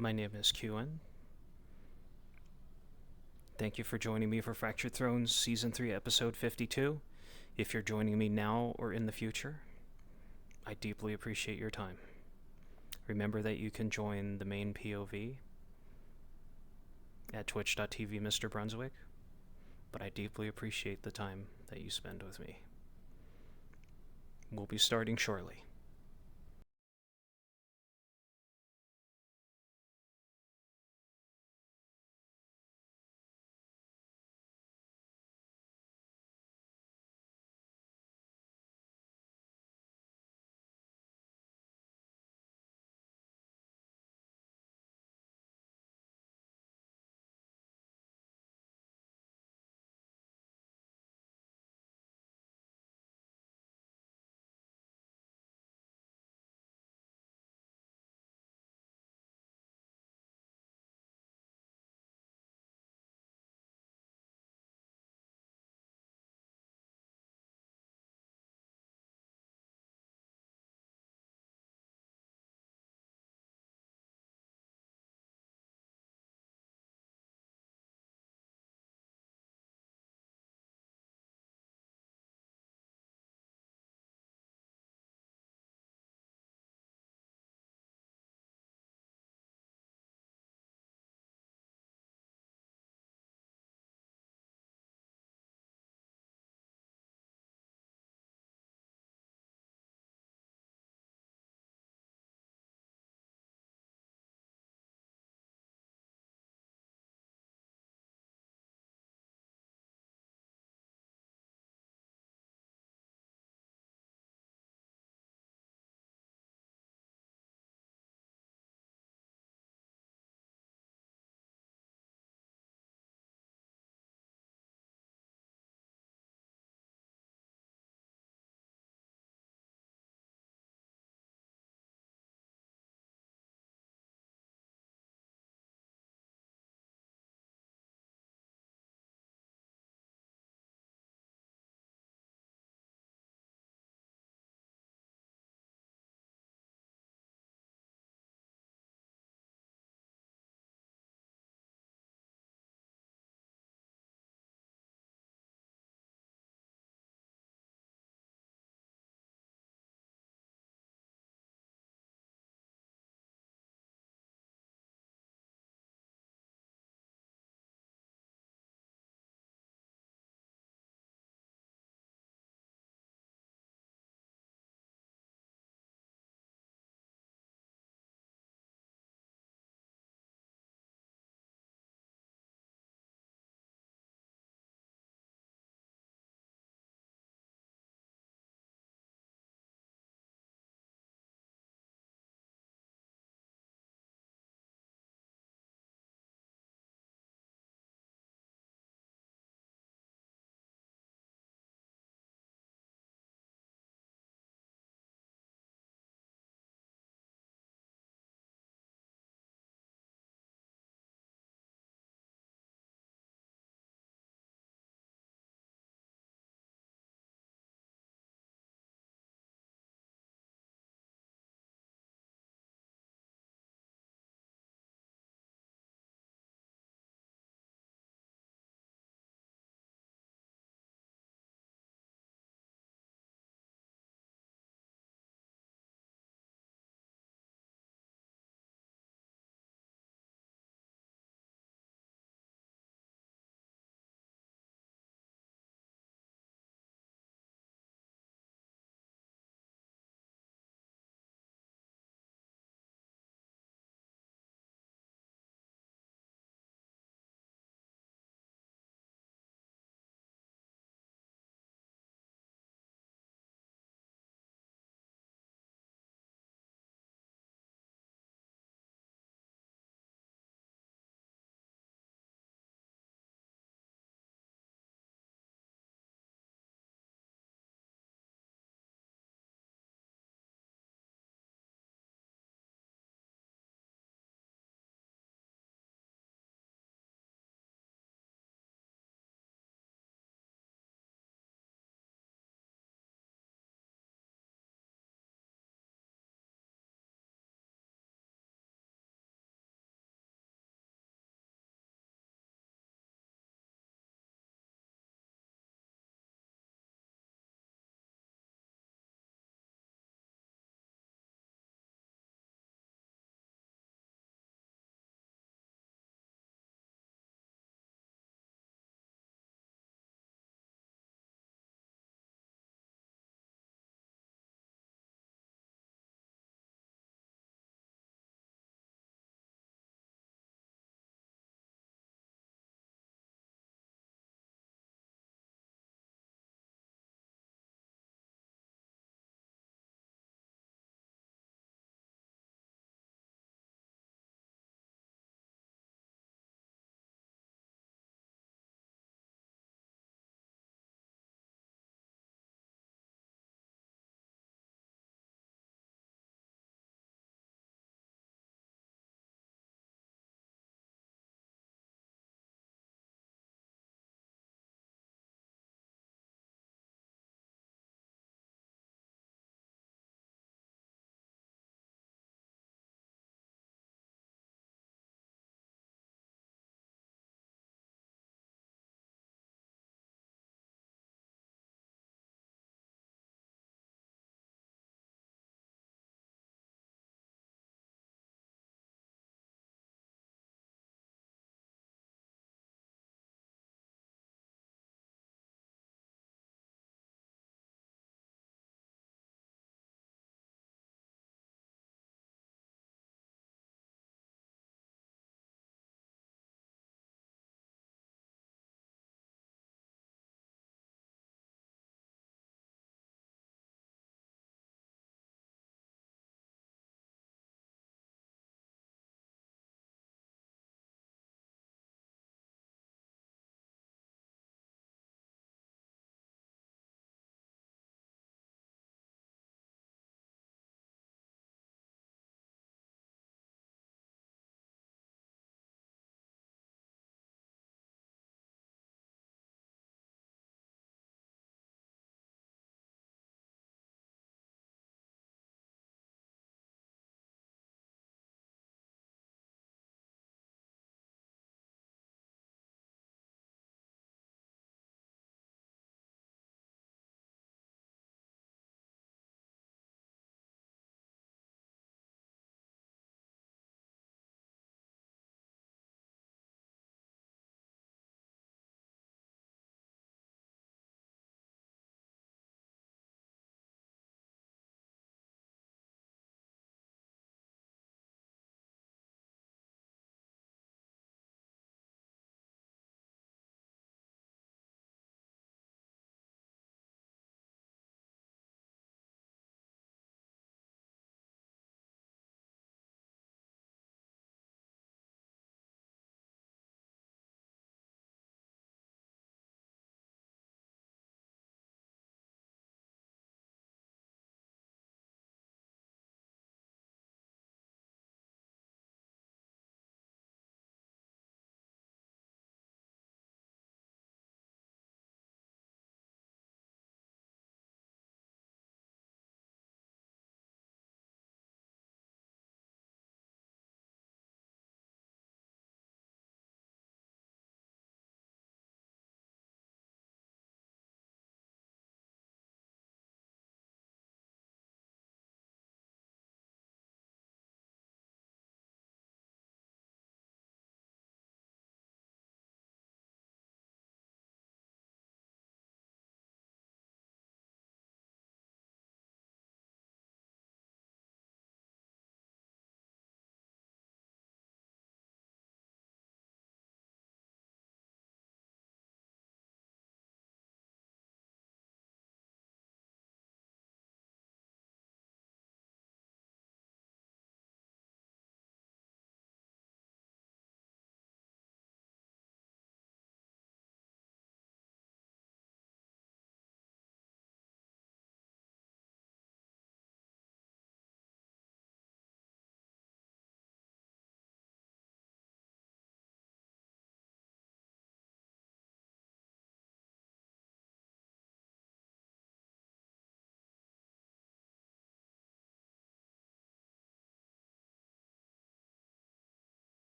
My name is QN. Thank you for joining me for Fractured Thrones Season 3, Episode 52. If you're joining me now or in the future, I deeply appreciate your time. Remember that you can join the main POV at twitch.tv Mr. Brunswick, but I deeply appreciate the time that you spend with me. We'll be starting shortly.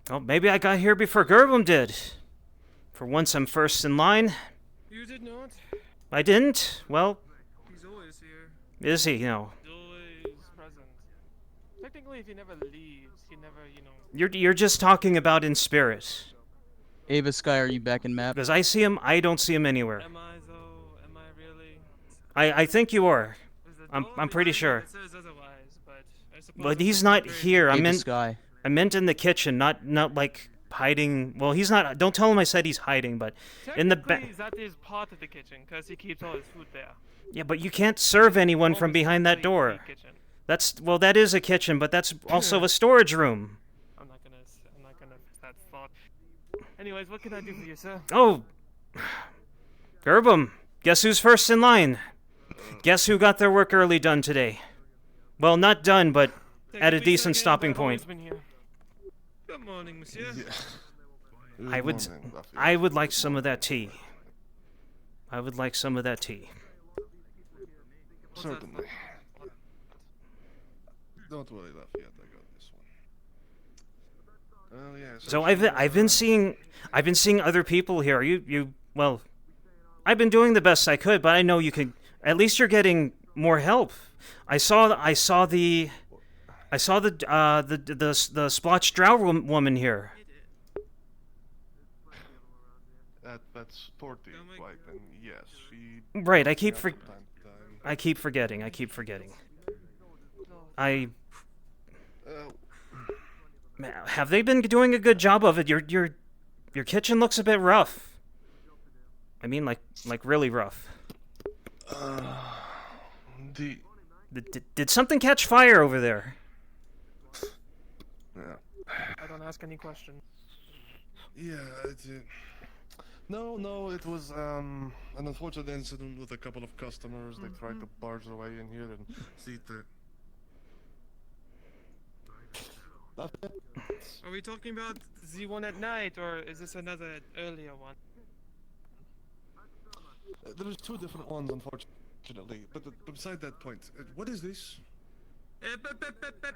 Oh, maybe I got here before Gerbum did. For once I'm first in line. You did not. I didn't? Well, He's always here. is he? No. He's always present. Technically, if he never leaves, he never, you know. You're just talking about in spirit. Ava Sky, are you back in map? Because I see him, I don't see him anywhere. Am I though? Am I really? I think you are. I'm pretty sure. It says otherwise, but I suppose. But he's not here. Ava Sky. I meant in the kitchen, not like hiding. Well, he's not. Don't tell him I said he's hiding, but in the back. That is part of the kitchen, because he keeps all his food there. Yeah, but you can't serve anyone from behind that door. Well, that is a kitchen, but that's also a storage room. I'm not gonna that thought. Anyways, what can I do for you, sir? Oh, Gerbum, guess who's first in line? Guess who got their work early done today? Well, not done, but at a decent stopping point. Good morning, monsieur. I would like some of that tea. I would like some of that tea. Certainly. Don't worry, Lafayette. I got this one. Oh yes. So I've been seeing other people here. Well, I've been doing the best I could, but I know you can. At least you're getting more help. I saw the splotched drow woman here. That's 40, right? And yes, she. Right. I keep forgetting. Have they been doing a good job of it? Your kitchen looks a bit rough. I mean, like really rough. Did something catch fire over there? Yeah. I don't ask any questions. Yeah. No, it was an unfortunate incident with a couple of customers. They tried to barge their way in here and see the. Are we talking about the one at night, or is this another earlier one? There's two different ones, unfortunately. But beside that point, what is this?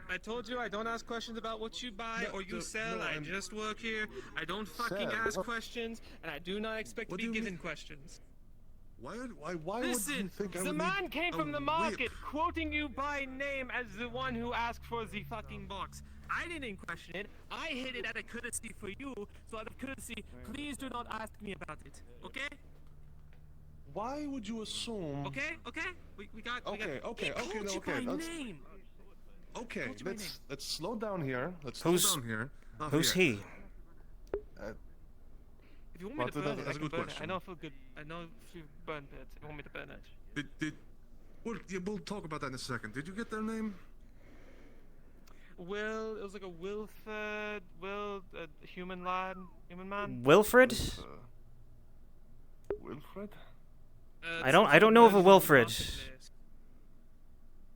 I told you I don't ask questions about what you buy or you sell. I just work here. I don't fucking ask questions, and I do not expect to be given questions. Why Listen, would you think I would the man came from the whip? market, quoting you by name as the one who asked for the fucking box. I didn't question it. I hid it out of courtesy for you. So out of courtesy, please do not ask me about it. Okay? Why would you assume? Okay? We got. Okay. He called you by name. Okay, let's slow down here. Who's he? If you want me to burn it, I can burn it. I know if you burn it, if you want me to burn it. We'll talk about that in a second. Did you get their name? It was like a Wilfred, human man. Wilfred? Wilfred? I don't know of a Wilfred. Is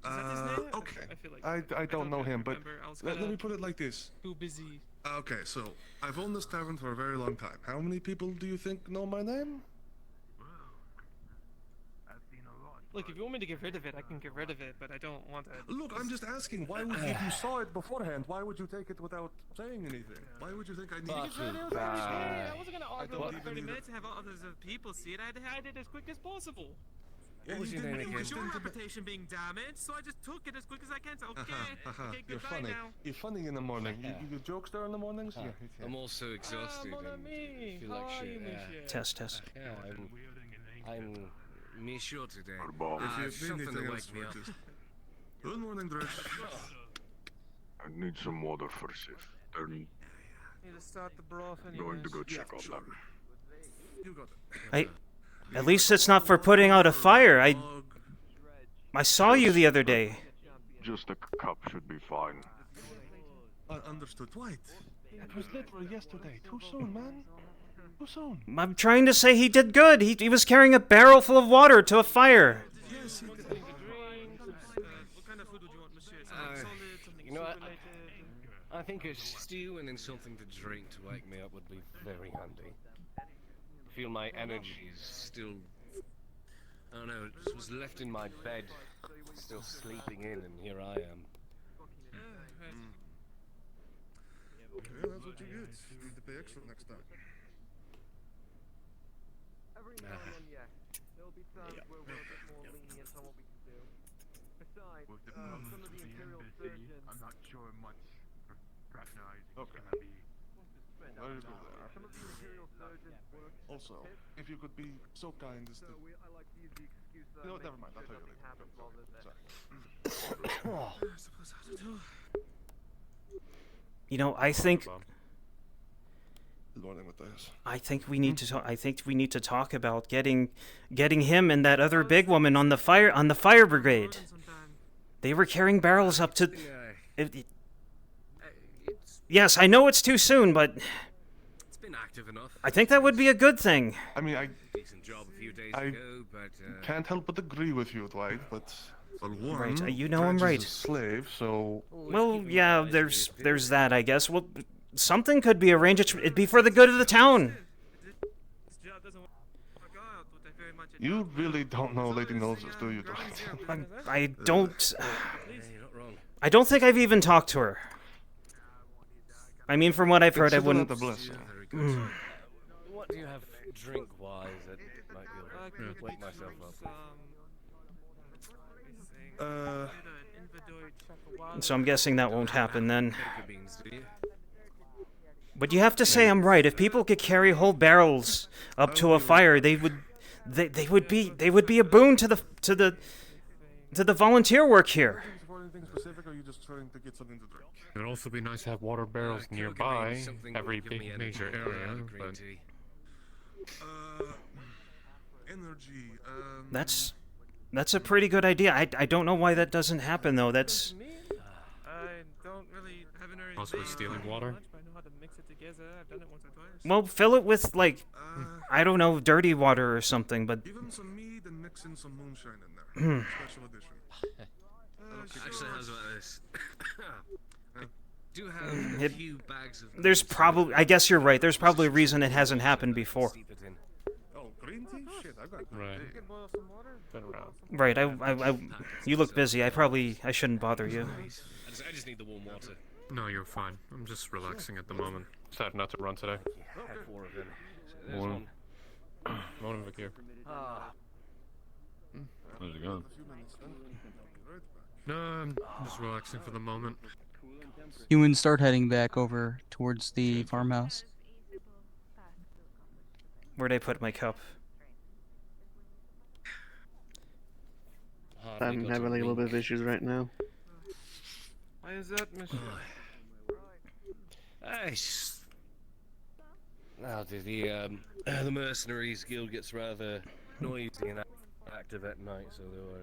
that his name? Okay. I feel like I don't know him, but let me put it like this. too busy. Okay, so I've owned this tavern for a very long time. How many people do you think know my name? Look, if you want me to get rid of it, I can get rid of it, but I don't want to. Look, I'm just asking. Why would if you saw it beforehand? Why would you take it without saying anything? Why would you think I need? I wasn't gonna argue don't for even 30 need minutes and have others people see it. I had it as quick as possible. What was your name again? It was your reputation being damaged, so I just took it as quick as I can. So okay, You're goodbye funny. now. You're funny in the morning. You jokester in the mornings? Yeah. I'm also exhausted Mon and ami, feel how like are you, shit. monsieur? Test. Yeah, I'm Michaud today. If you need Something anything to else, wake me up. just... Good morning, Dresh. I need some water for Sif. They're Need to start the broth anyways. going to go check on them. You got it. At least it's not for putting out a fire. I saw you the other day. Just a cup should be fine. Understood. Dwight. It was literally yesterday. Too soon, man. Too soon. I'm trying to say he did good. He was carrying a barrel full of water to a fire. Yes, he did. What kind of food would you want, monsieur? Something solid, something you know what? soup-related? I think a stew and then something to drink to wake me up would be very handy. I feel my energy is still... I don't know, it was left in my bed, still sleeping in, and here I am. Yeah, that's what you get. You need to pay extra next time. Every now and then, yes. There'll be times where we're a bit more lenient on what we can do. Besides, With the some problems of of the the Imperial NPC, surgeons... I'm not sure much fraternizing Okay. is gonna be. There you go there. Some of the Imperial surgeons work... Also, if you could be so kind as to... So I like to use the excuse that No, makes never mind. I'll sure tell you nothing later. happens while they're there. Sorry. You know, I think Good morning, Matthias. we need to talk. I think we need to talk about getting him and that other big woman on the fire brigade. They were carrying barrels up to. Yes, I know it's too soon, but It's been active enough. I think that would be a good thing. I mean, I Decent job a few days I ago, but can't help but agree with you, Dwight, but... Well, one, Right, you know I'm Dredge right. is a slave, so... Well, yeah, there's that, I guess. Well, something could be arranged. It'd be for the good of the town. This job doesn't work out, but I very much You really don't know Lady Noses, do you, Dwight? I don't. you're not wrong. I don't think I've even talked to her. I mean, from what I've heard, I Consider wouldn't. that a blessing. Very good. What do you have drink-wise that might be able to wake myself up? So I'm guessing that won't happen then. Cocoa beans, do you? But you have to say I'm right. If people could carry whole barrels up to a fire, they would be a boon to the volunteer work here. For anything specific, or are you just trying to get something to drink? It would also be nice to have water barrels Cocoa nearby beans, something every would give me big energy major without area, green but tea. Energy, That's a pretty good idea. I don't know why that doesn't happen though. That's I don't really haven't already possibly made stealing it water. much, but I know how to mix it together. I've done it once or twice. well, fill it with like I don't know, dirty water or something. But give him some mead and mix in some moonshine in there. Special edition. Actually, how's about this? I do have a few bags of. there's probably. I guess you're right. There's probably a reason it hasn't happened before. Steep it in. Oh, green tea? Shit, I've got green Right. tea. You can boil some water. been around. Right. I you look busy. I shouldn't bother you. I just need the warm water. No, you're fine. I'm just relaxing at the moment. Decided not to run today. I had 4 of them. So there's Morning. one. Morning, Vic here. Ah, How's it going? A few minutes then. Right back. No, I'm just relaxing for the moment. Humans start heading back over towards the farmhouse. Where'd I put my cup? hardly I'm got having a little bit of wink. issues right now. Why is that, Mister? Now, the Mercenaries Guild gets rather noisy and active at night, so there were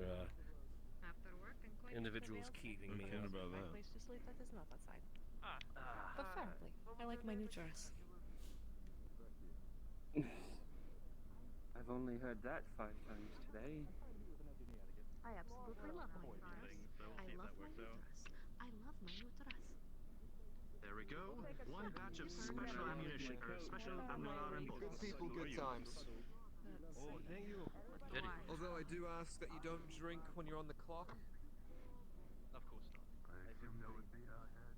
individuals keeping me out. about that. Place to sleep that is not outside. But frankly, I like my new dress. I've only heard that 5 times today. I absolutely love my new dress. I love my new dress. I love my new dress. There we go. One batch of special ammunition, or special ammunition bullets. People, good times. Oh, thank you. Although I do ask that you don't drink when you're on the clock. Of course not. I assume that would be ahead.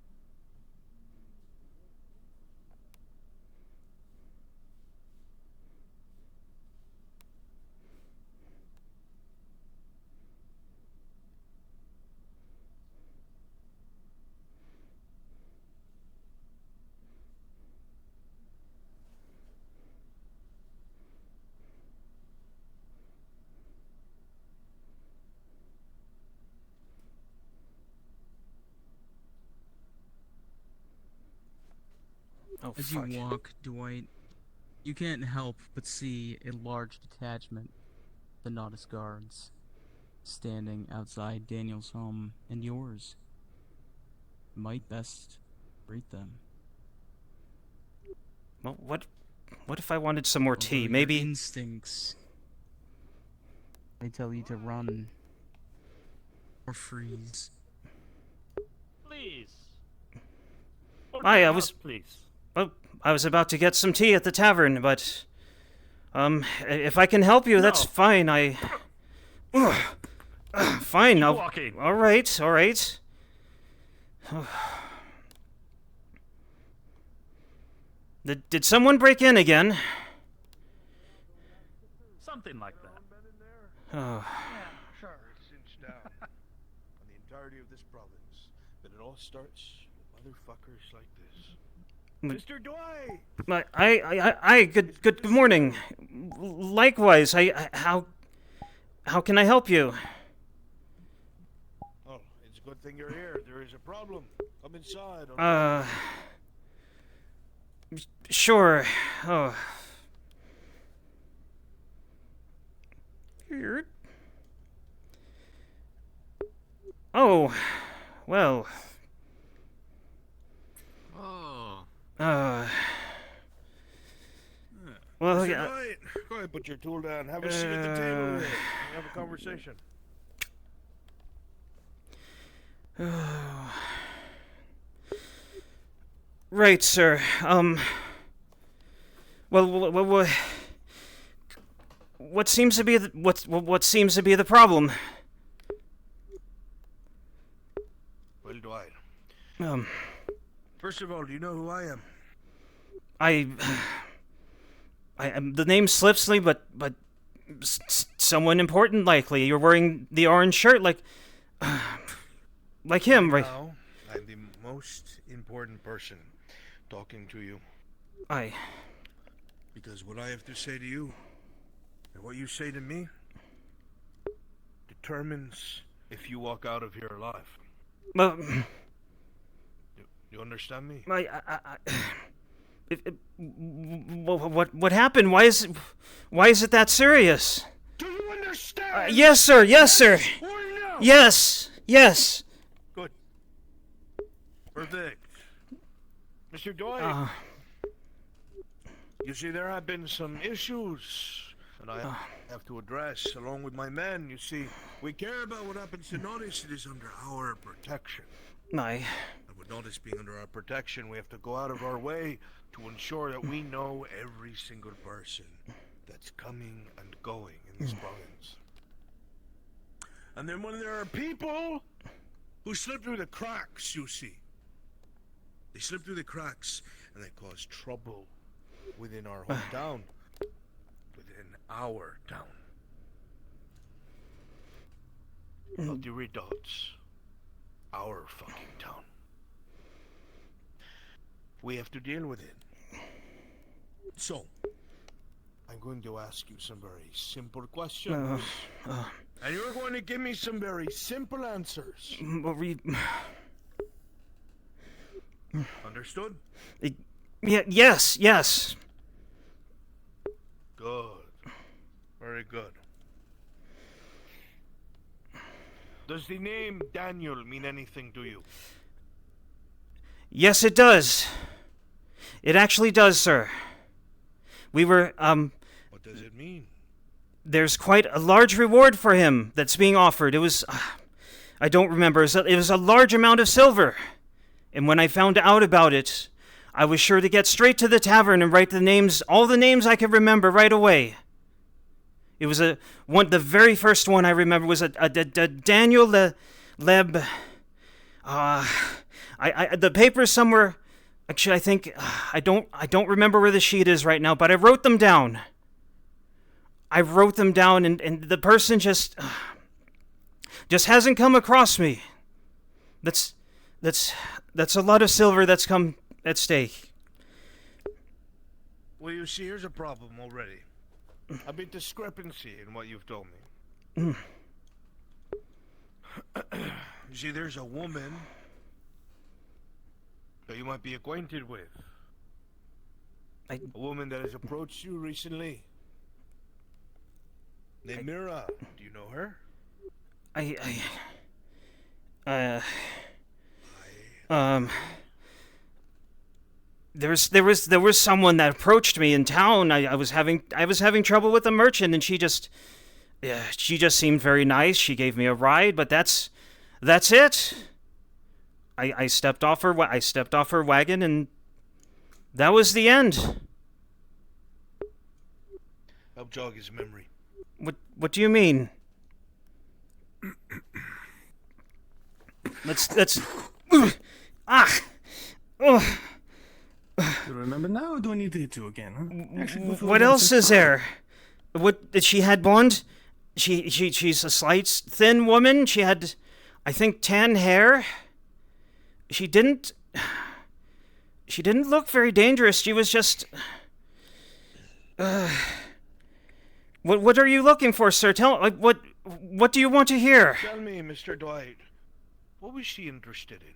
Oh As fuck. you walk, Dwight, you can't help but see a large detachment of the Nautis guards standing outside Daniel's home and yours. You might best greet them. Well, what if I wanted some more tea? Although your Maybe. instincts. They tell you to run or freeze. Please. Aye, I was. Please. Well, I was about to get some tea at the tavern, but if I can help you, that's No. fine. Fine. Keep I'll. walking. All right. All right. Did someone break in again? Something like that. Oh. Sure. Cinched down on the entirety of this province. But it all starts with motherfuckers like this. Mr. Dwight! Good morning. Likewise, how can I help you? Oh, it's a good thing you're here. There is a problem. Come inside. Sure. Oh. Here. Oh, well. Oh. Well, Mr. yeah. Dwight, go ahead, put your tool down. Have a seat at the table here. Have a conversation. Right, sir. Well, what seems to be the problem? Well, Dwight. First of all, do you know who I am? I am. The name slips me, but someone important, likely. You're wearing the orange shirt, like him, right? Now, I'm the most important person talking to you. Because what I have to say to you and what you say to me determines if you walk out of here alive. Well, you understand me? What happened? Why is it that serious? Do you understand? Yes, sir. Yes, sir. Or no? Yes. Yes. Good. Perfect. Mr. Dwight. You see, there have been some issues that I have to address along with my men. You see, we care about what happens to Nodis. It is under our protection. And with Nodis being under our protection, we have to go out of our way to ensure that we know every single person that's coming and going in this province. And then when there are people who slip through the cracks, you see, they slip through the cracks and they cause trouble within our hometown, within our town. Not the Redots, our fucking town. We have to deal with it. So, I'm going to ask you some very simple questions. And you're going to give me some very simple answers. Understood? Yes. Good. Very good. Does the name Daniel mean anything to you? Yes, it does. It actually does, sir. We were, What does it mean? There's quite a large reward for him that's being offered. It was, I don't remember. It was a large amount of silver. And when I found out about it, I was sure to get straight to the tavern and write the names, all the names I could remember right away. It was the very first one I remember was a Daniel Leb. The paper's somewhere. Actually, I think I don't remember where the sheet is right now, but I wrote them down. And the person just hasn't come across me. That's a lot of silver that's come at stake. Well, you see, here's a problem already. A bit discrepancy in what you've told me. You see, there's a woman that you might be acquainted with. A woman that has approached you recently. Named Mira. Do you know her? There was someone that approached me in town. I was having trouble with a merchant, and she just seemed very nice. She gave me a ride, but that's it. I stepped off her wagon, and that was the end. Help jog his memory. What do you mean? Let's You remember now, or do I need to hit you again? Huh? Actually, What else is there? What did she had blonde? She's a slight, thin woman. She had, I think, tan hair. She didn't look very dangerous. She was just. What are you looking for, sir? What do you want to hear? Tell me, Mr. Dwight. What was she interested in?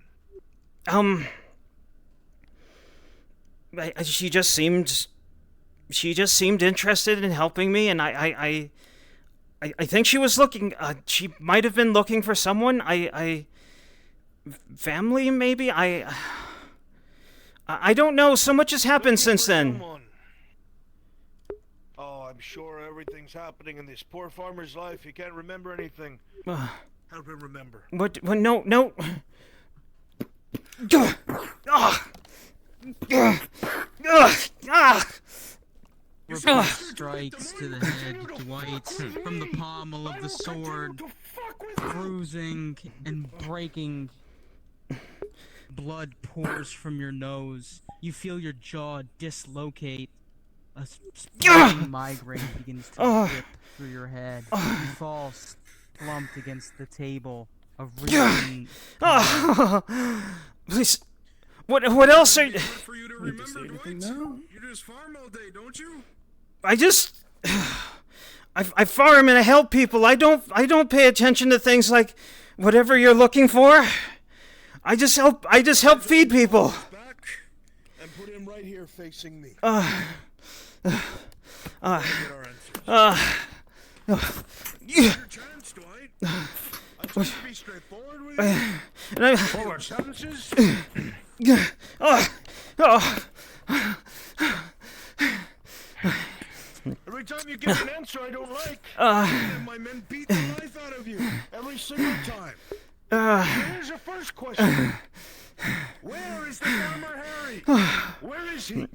She just seemed interested in helping me, and I think she was looking. She might have been looking for someone. Family maybe. I don't know. So much has happened since then. Oh, I'm sure everything's happening in this poor farmer's life. He can't remember anything. Help him remember. What? No. Repeat strikes to the head, Dwight, from the pommel of the sword, bruising and breaking. Blood pours from your nose. You feel your jaw dislocate. A spinning migraine begins to rip through your head. You fall slumped against the table. A reeling. Please. What else are you? For you to remember, Dwight. You just farm all day, don't you? I farm and I help people. I don't pay attention to things like whatever you're looking for. I just help feed people. Back and put him right here facing me. Your chance, Dwight. I try to be straightforward with you. Forward sentences. Every time you give an answer I don't like, my men beat the life out of you. Every single time. Here's your first question. Where is the farmer Harry? Where is he?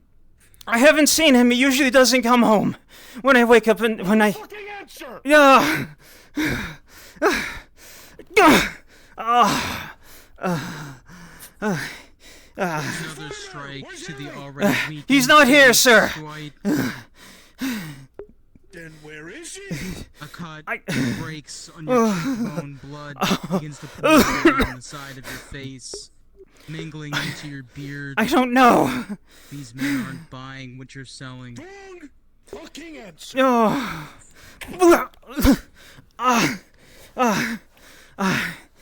I haven't seen him. He usually doesn't come home when I wake up and when I. Fucking answer. Yeah. Another strike to the already weak. He's not here, sir. Then where is he? A cut breaks on your cheekbone. Blood begins to pour down the side of your face, mingling into your beard. I don't know. These men aren't buying what you're selling. Wrong fucking answer.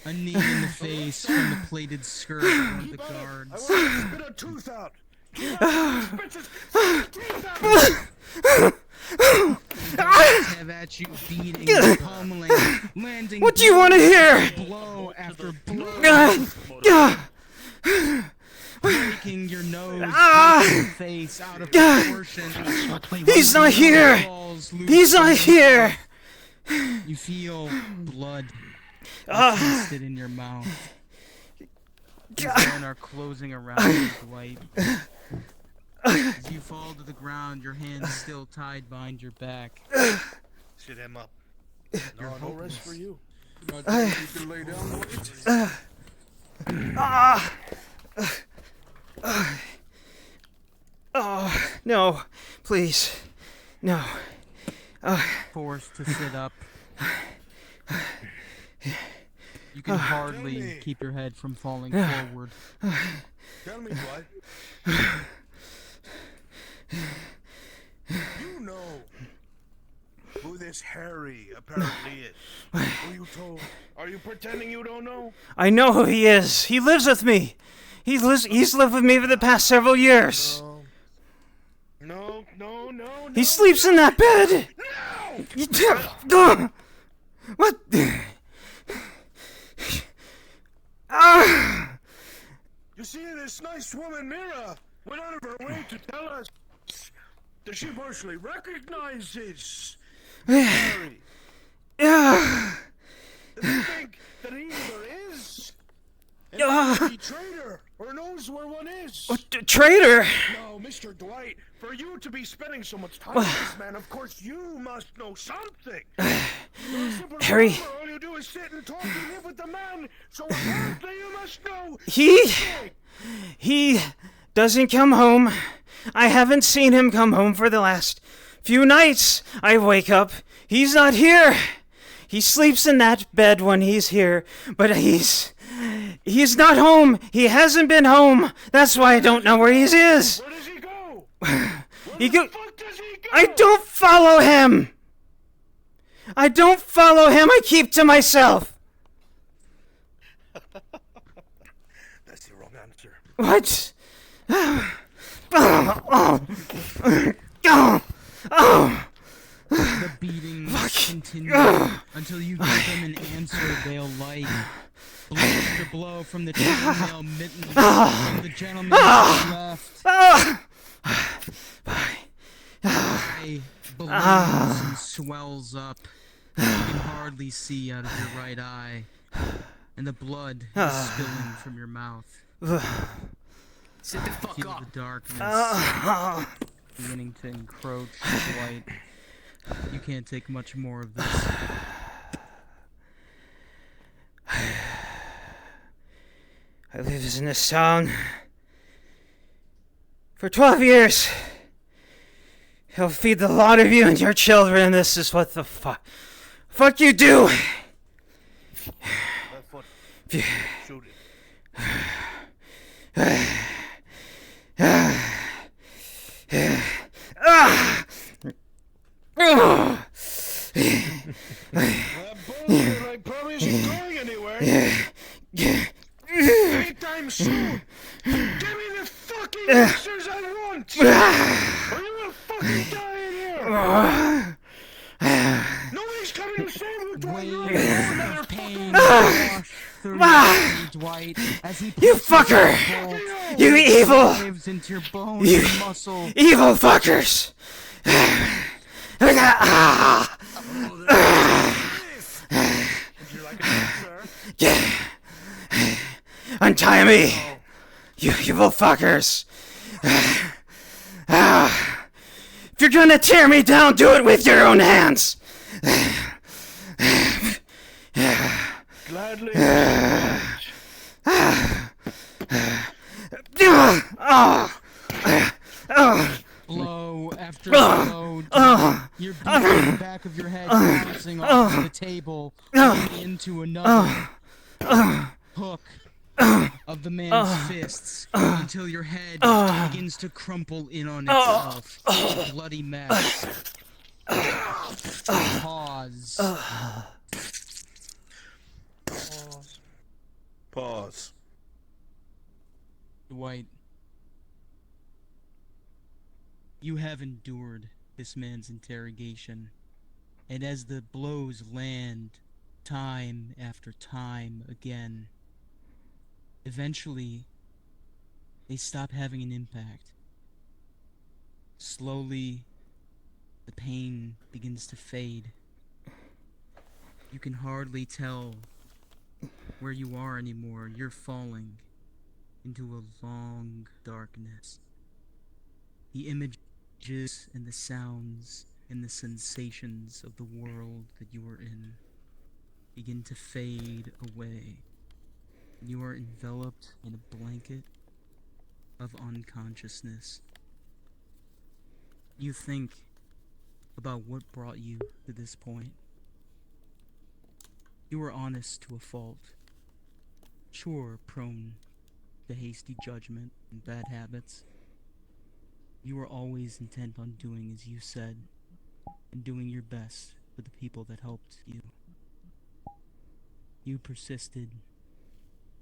A knee in the face from the plated skirt of one of the guards. I want to spit a tooth out. Have at you, beating, pummeling, landing. What do you want to hear? Blow after blow. Breaking your nose, your face out of proportion. He's not here. He's not here. You feel blood tasted in your mouth. These men are closing around you, Dwight. As you fall to the ground, your hands still tied behind your back. Sit him up. No rest for you. You can lay down, No, please, no. Forced to sit up. You can hardly keep your head from falling forward. Tell me, Dwight. You know who this Harry apparently is. Were you told? Are you pretending you don't know? I know who he is. He lives with me. He's lived with me for the past several years. No. He sleeps in that bed. No! What? You see, this nice woman, Mira, went out of her way to tell us that she partially recognizes Harry. Yeah. They think that he either is a traitor or knows where one is. What, traitor? No, Mr. Dwight, for you to be spending so much time with this man, of course you must know something. Harry. All you do is sit and talk and live with the man, so apparently you must know. He doesn't come home. I haven't seen him come home for the last few nights. I wake up, he's not here. He sleeps in that bed when he's here, but he's not home. He hasn't been home. That's why I don't know where he is. Where does he go? I don't follow him. I don't follow him. I keep to myself. That's the wrong answer. What? The beatings continue until you give them an answer they'll like. Blow after blow from the chainmail mittens from the gentleman left. Eye balloons and swells up. You can hardly see out of your right eye, and the blood is spilling from your mouth. Sit the fuck Feel up. the darkness beginning to encroach the light. You can't take much more of this. I lived in this town for 12 years. He'll feed the lot of you and your children. This is what the fuck you do. Shoot That bullshit, I promise, isn't going anywhere. Anytime soon. Give me the fucking answers I want, or you will fucking die in here. Nobody's coming to save you, Dwight. You're another pain. Dwight, as he You fucker! You evil! into your bones You and muscle. evil fuckers! Would you like a drink, sir? Yeah. Untie me! You evil fuckers! If you're gonna tear me down, do it with your own hands! Gladly. Blow after blow, you're beating the back of your head, bouncing off the table, into another hook of the man's fists until your head begins to crumple in on itself. A bloody mess. Pause. Pause. Dwight, you have endured this man's interrogation, and as the blows land time after time again, eventually they stop having an impact. Slowly, the pain begins to fade. You can hardly tell where you are anymore. You're falling into a long darkness. The images and the sounds and the sensations of the world that you are in begin to fade away. You are enveloped in a blanket of unconsciousness. You think about what brought you to this point. You were honest to a fault. Sure, prone to hasty judgment and bad habits. You were always intent on doing as you said, and doing your best for the people that helped you. You persisted,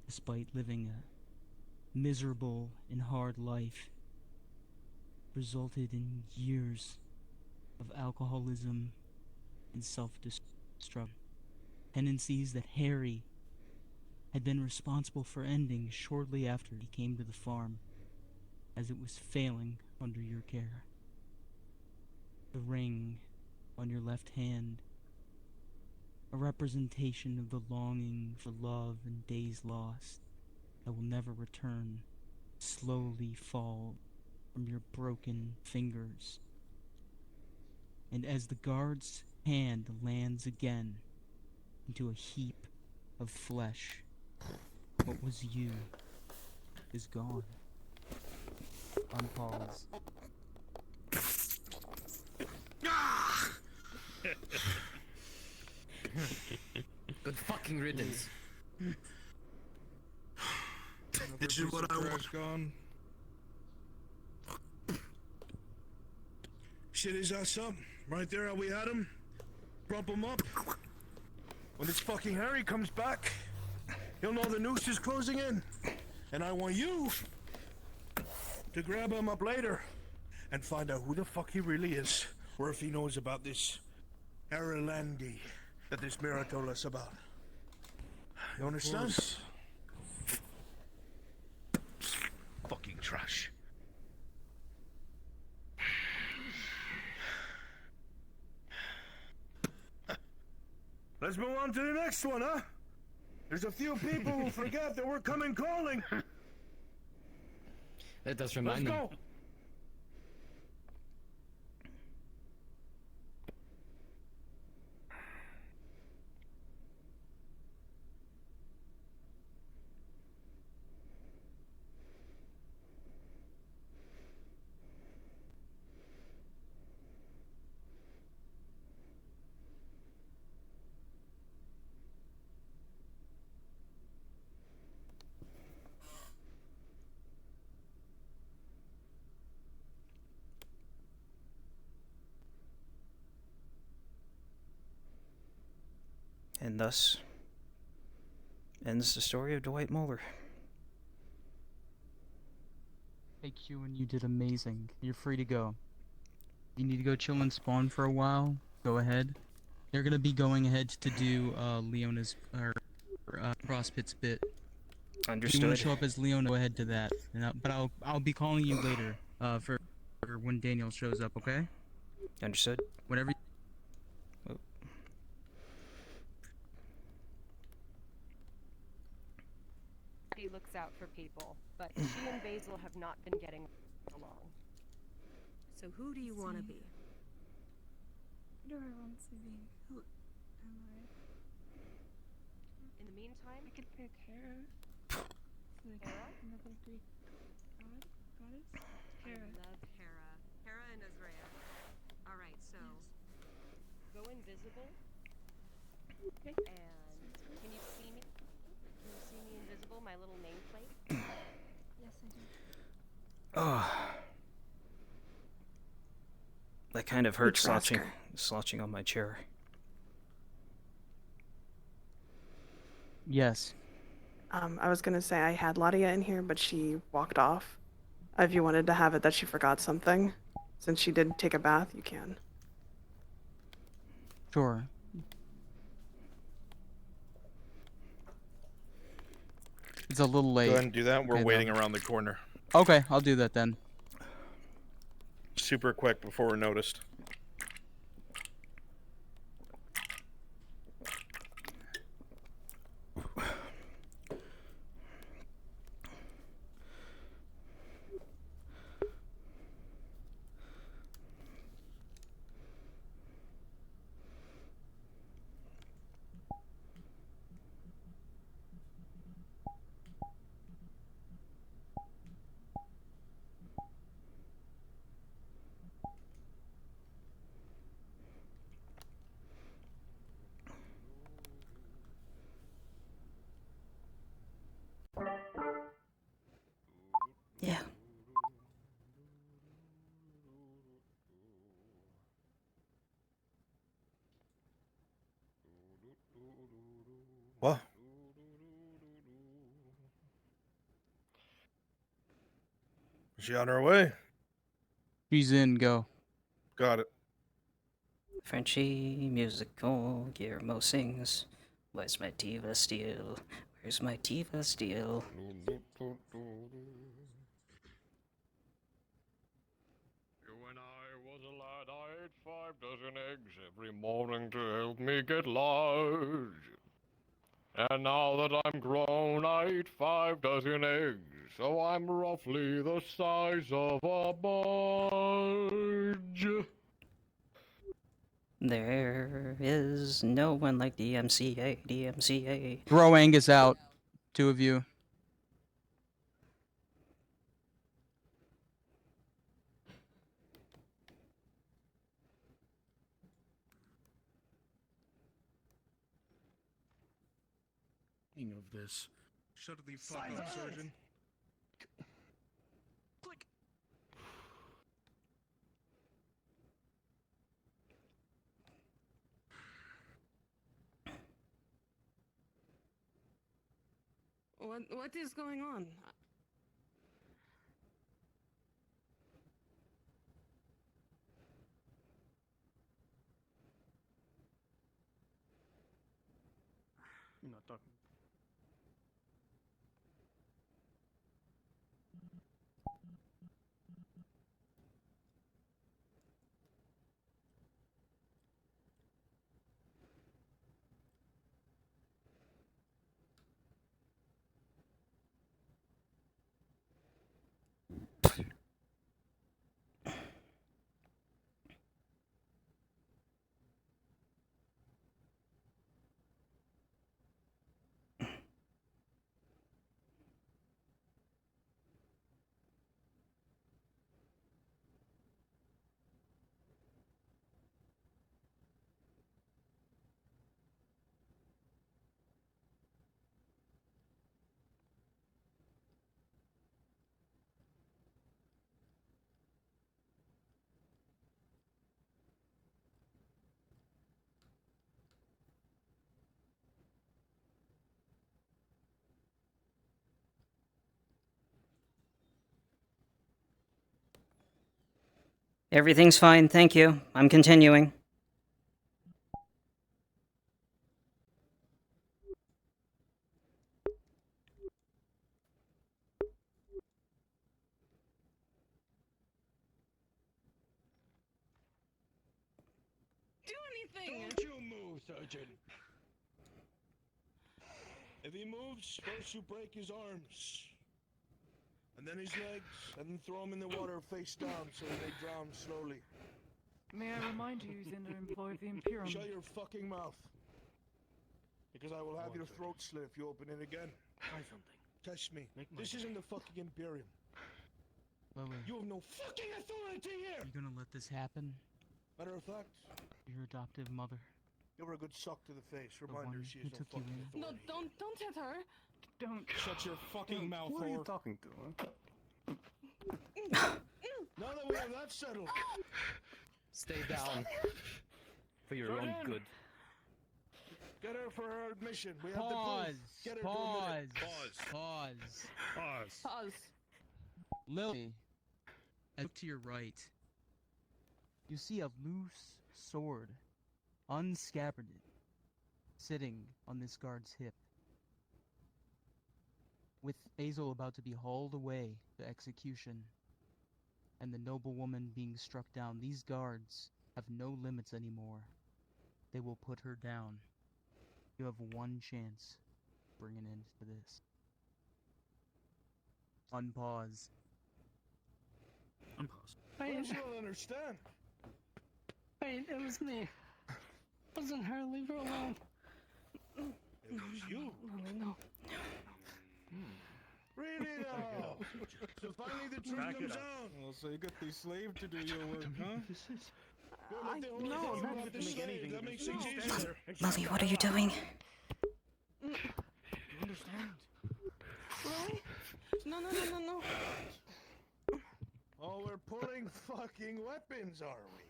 despite living a miserable and hard life, resulted in years of alcoholism and self-destruction. Tendencies that Harry had been responsible for ending shortly after he came to the farm, as it was failing under your care. The ring on your left hand, a representation of the longing for love and days lost that will never return, slowly fall from your broken fingers. And as the guard's hand lands again into a heap of flesh, what was you is gone. unpause. Good fucking riddance. This is what I want. Gone. Shit, is that something? Right there, how we had him? Prop him up. When this fucking Harry comes back, he'll know the noose is closing in. And I want you to grab him up later and find out who the fuck he really is, or if he knows about this Aralandi that this mirror told us about. You understand? Fucking trash. Let's move on to the next one, huh? There's a few people who forget that we're coming calling. That does remind me. Let's go. And thus ends the story of Dwight Moeller. Hey Q, and you did amazing. You're free to go. You need to go chill and spawn for a while. Go ahead. They're gonna be going ahead to do Leona's CrossFit's bit. Understood. If you want to show up as Leona, go ahead to that. But I'll be calling you later for when Daniel shows up. Okay? Understood. Whatever. He looks out for people, but she and Basil have not been getting along. So who do you want to be? Who do I want to be? Who am I? In the meantime, I could pick Hera. Like Hera? another Greek goddess? Hera. I love Hera. Hera and Azrea. Alright, so go invisible. Okay. And can you see me? Can you see me invisible, my little nameplate? Yes, I do. Oh. That kind of hurt slouching on my chair. Yes. I was gonna say I had Ladia in here, but she walked off. If you wanted to have it that she forgot something, since she did take a bath, you can. Sure. It's a little late. Go ahead and do that. We're Okay, waiting then. around the corner. Okay, I'll do that then. Super quick before we're noticed. Yeah. What? Is she on her way? She's in, go. Got it. Frenchy musical, Guillermo sings. Where's my diva steel? Where's my diva steel? When I was a lad, I ate 5 dozen eggs every morning to help me get large. And now that I'm grown, I eat 5 dozen eggs, so I'm roughly the size of a barge. There is no one like DMCA, DMCA. Throw Angus out. 2 of you. thinking of this. Shut the fuck up, surgeon. Click. What is going on? You're not talking. Everything's fine, thank you. I'm continuing. Do anything! Don't you move, Surgeon! If he moves, first you break his arms. And then his legs, and then throw him in the water face down so they drown slowly. May I remind you, he's in the employ of the Imperium. Shut your fucking mouth. Because I will have your throat slit if you open it again. Try something. Test me. This isn't the fucking Imperium. Lily, You have no fucking authority here! you gonna let this happen? Matter of fact, Your adoptive mother. give her a good suck to the face. The Remind her one she who has no took you fucking in. No, authority. don't hit her. Don't. Shut your fucking mouth, Who are you whore. talking to, huh? Now that we have that settled, Stay down. For your own Surgeon! good. get her for her admission. We have the Pause. proof. Get her to Pause. admit it. Pause. Pause. Pause. Lily, look to your right. You see a loose sword, unscabbarded, sitting on this guard's hip. With Basil about to be hauled away to execution, and the noble woman being struck down, these guards have no limits anymore. They will put her down. You have one chance to bring an end to this. Unpause. Unpause. First, you don't understand. Wait, it was me. Wasn't her. Leave her alone. It was you. Lily, no. Really now. So finally the truth Back it comes up. out. Well, so you got the slave to do your work, huh? Good, let the whole no, thing that about the doesn't make slave. anything That to makes do. things easier. Lily, what are you doing? You understand? Really? No. Oh, we're pulling fucking weapons, are we?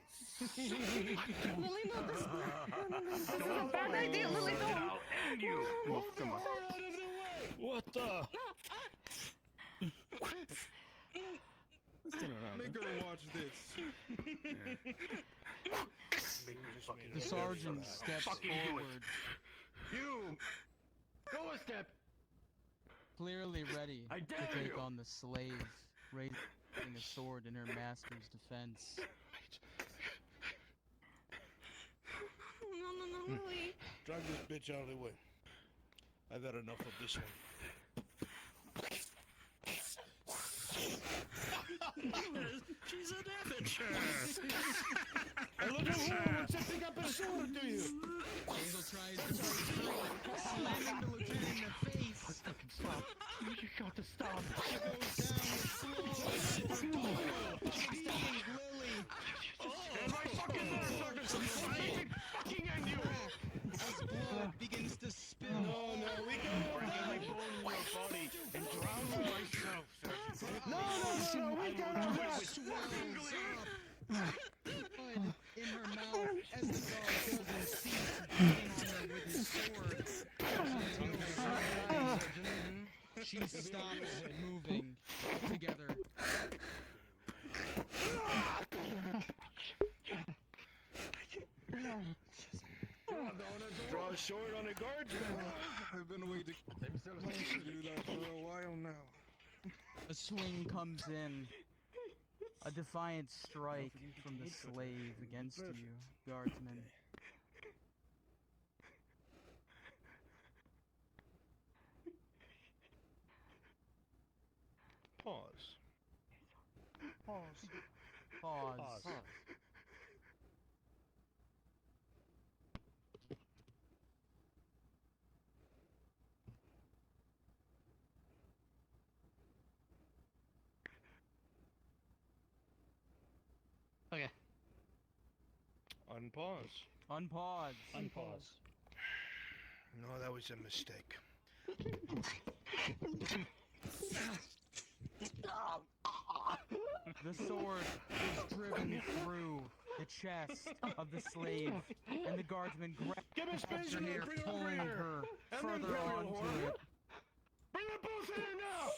Lily, no, this is a bad idea. Lily, no. I'll end you. Move the hell out of the way! What the? Make her watch this. The sergeant steps forward, You! Go a step! clearly ready I to dare take you. on the slave, raising a sword in her master's defense. No, Lily. Drag this bitch out of the way. I've had enough of this one. She's an amateur! I look at her wants to pick up a sword, do you? Basil tries to slamming the lieutenant in the face. Fucking stop. You got to stop. And my fucking motherfuckers, I fucking end you! As blood begins to spill. No, we can't have She stops moving together. Draw a sword on a guardsman. I've been waiting to do that for a while now. A swing comes in. A defiant strike from the slave against you, guardsman. Pause. Pause. Pause. Pause. Okay. Unpause. Unpause. Unpause. No, that was a mistake. The sword is driven through the chest of the slave, and the guardsman grabs her hair, pulling her further onto it. Bring them both in here now!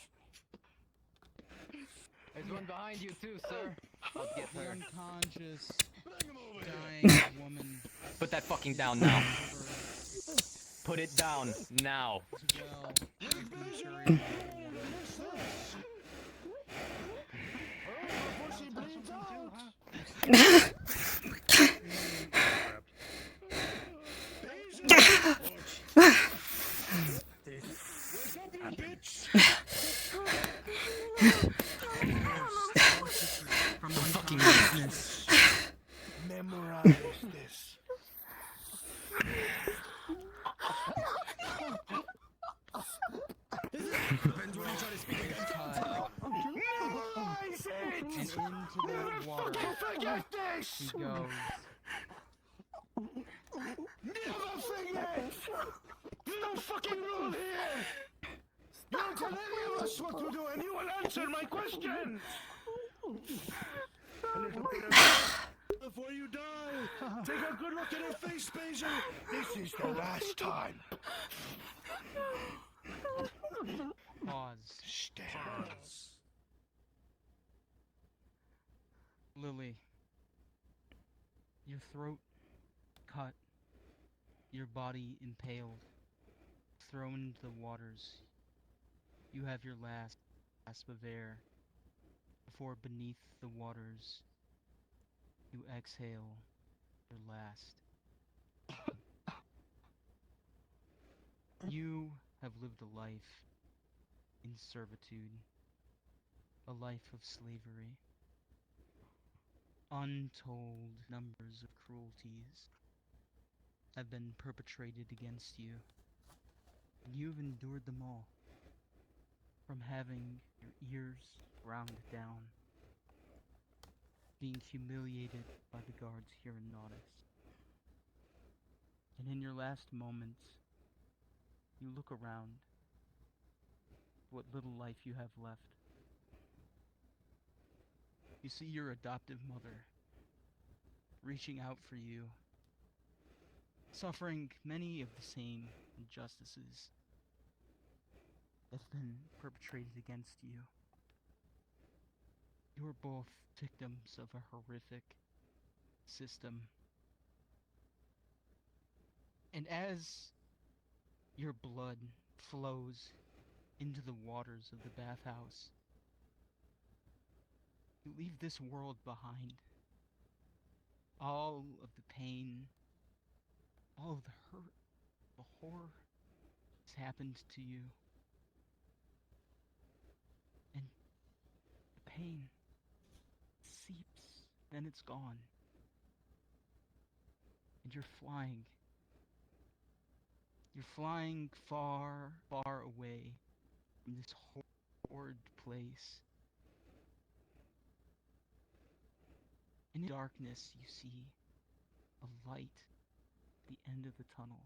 There's one behind you too, sir. I'll get The her. unconscious, dying woman. Put that fucking down now. Put it down now. Well, making sure you from fucking business. Memorize this. Depends when you try to speak against Memorize it! And into that water Forget this! he goes. Never forget! There's no fucking rule here! Don't tell any of us what to do and you will answer my questions! A little bit of before you die! Take a good look at her face, Basil! This is the last time! Pause. Stairs. Lily, your throat cut, your body impaled, thrown into the waters. You have your last gasp of air before beneath the waters you exhale your last. You have lived a life in servitude, a life of slavery. Untold numbers of cruelties have been perpetrated against you, and you've endured them all. From having your ears ground down, being humiliated by the guards here in Naudis, and in your last moments, you look around what little life you have left. You see your adoptive mother reaching out for you, suffering many of the same injustices that have been perpetrated against you. You are both victims of a horrific system. And as your blood flows into the waters of the bathhouse, you leave this world behind. All of the pain, all of the hurt, the horror has happened to you. And the pain seeps, then it's gone. And you're flying. You're flying far, far away from this horrid place. In the darkness, you see a light at the end of the tunnel.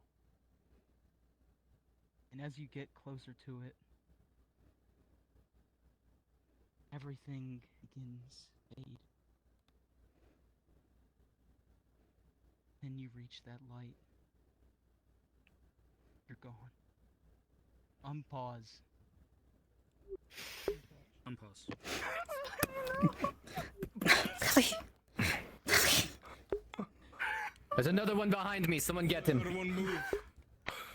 And as you get closer to it, everything begins to fade. Then you reach that light. You're gone. Unpause. Unpause. There's another one behind me. Someone get him. Another one move.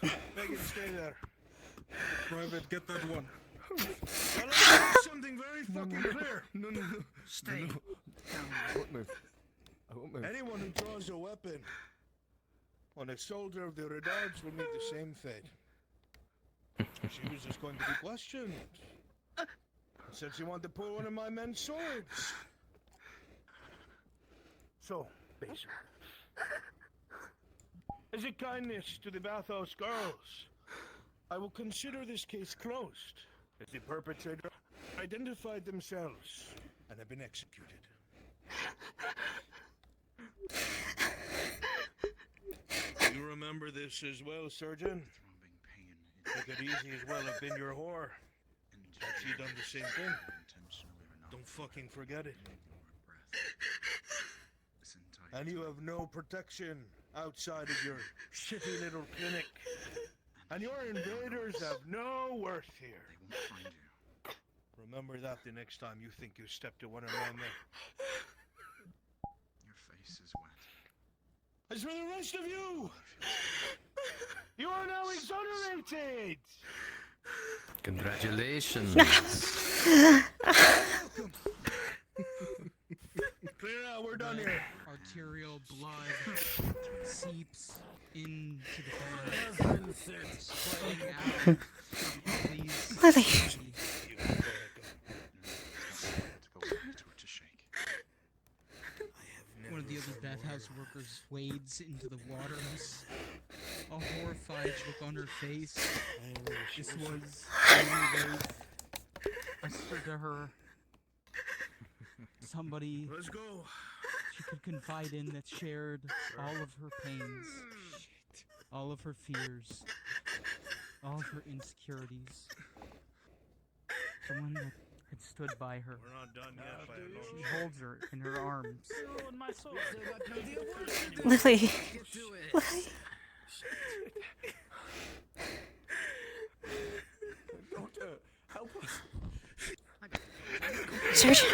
Megan, stay there. Private, get that one. Well, I'll make something very fucking clear. No. Stay. I won't move. I won't move. Anyone who draws a weapon on a soldier of the Redards will meet the same fate. She was just going to be questioned. Said she wanted to pull one of my men's swords. So, basically, as a kindness to the bathhouse girls, I will consider this case closed, as the perpetrator identified themselves and have been executed. You remember this as well, Surgeon? It could easy as well have been your whore. Had she done the same thing? Don't fucking forget it. And you have no protection outside of your shitty little clinic. And your invaders have no worth here. They won't find you. Remember that the next time you think you step to one of my men. Your face is wet. As for the rest of you, you are now exonerated! Congratulations. Clear out, we're done here. Arterial blood seeps into the bed, spreading out. Please. One of the other bathhouse workers wades into the waters. A horrified look on her face. This was the only way I stood to her. Somebody Let's go. she could confide in that shared all of her pains, all of her fears, all of her insecurities. Someone that had stood by her. We're not done yet by a long She holds her in her arms. Lily. Lily. Don't help us. Surgeon.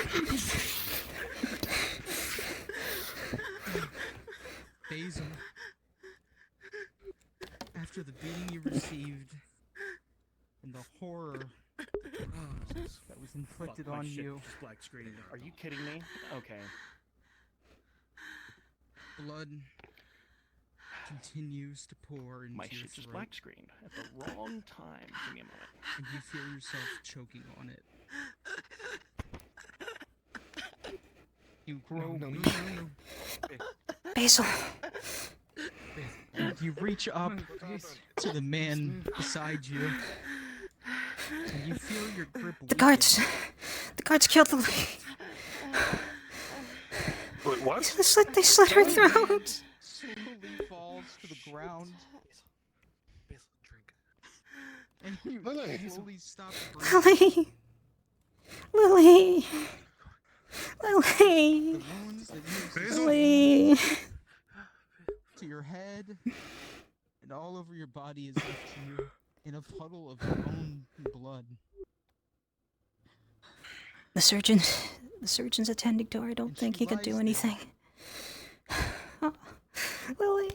Basil, after the beating you received and the horror that was inflicted on you, Black screen. Are you kidding me? Okay. blood continues to pour into My your shit just throat, black screened at the wrong time. Give me a moment. and you feel yourself choking on it. You grow weak. Basil. And you reach up to the man beside you, and you feel your grip The guards killed Lily. Wait, what? They slit her throat. Slowly falls to the ground. And you slowly stop breathing. Lily. Lily. The wounds that you Lily. to your head and all over your body is left to you in a puddle of your own blood. The surgeon's attending to her. I don't think he could do anything. Oh, Lily.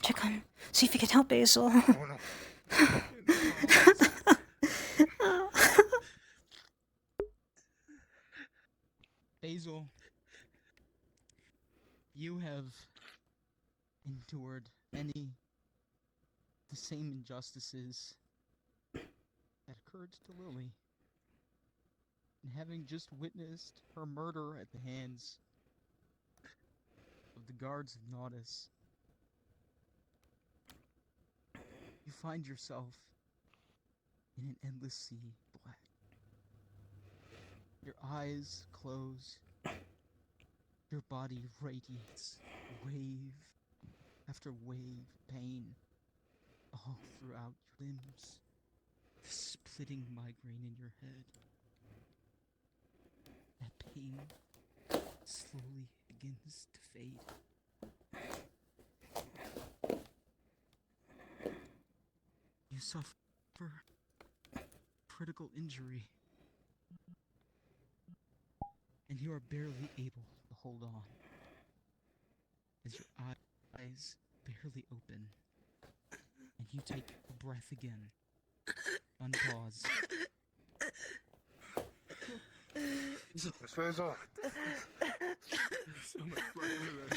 Check on, see if you can help Basil. Basil, you have endured many the same injustices that occurred to Lily. And having just witnessed her murder at the hands of the guards of Naudus, you find yourself in an endless sea black. Your eyes close. Your body radiates wave after wave pain all throughout your limbs. The splitting migraine in your head. That pain slowly begins to fade. You suffer critical injury, and you are barely able to hold on as your eyes barely open, and you take a breath again. Unpause. His face off. So much blood everywhere.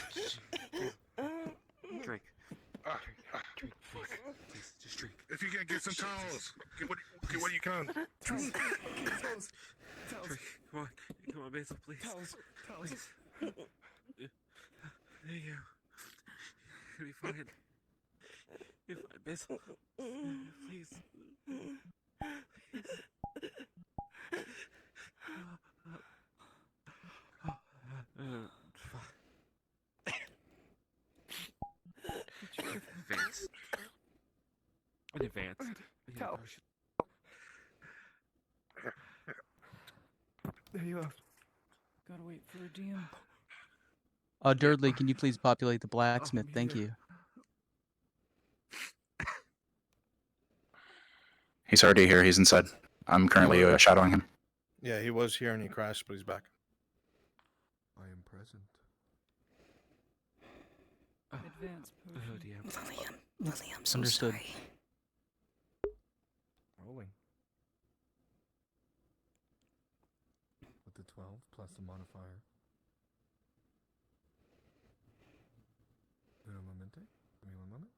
Drink. Drink. Please, just drink. If you can get some towels, get what you can. Towels. Drink. Come on, Basil, please. Towels. Please. There you go. You'll be fine. You're fine, Basil. Please. Advanced. Yeah, There you are. Gotta wait for a DM. Durdley, can you please populate the blacksmith? Thank you. He's already here. He's inside. I'm currently shadowing him. Yeah, he was here and he crashed, but he's back. I am present. Advanced potion. Lily, I'm so Understood. sorry. Rolling. With the 12 plus the modifier. Uno momente. Give me 1 moment.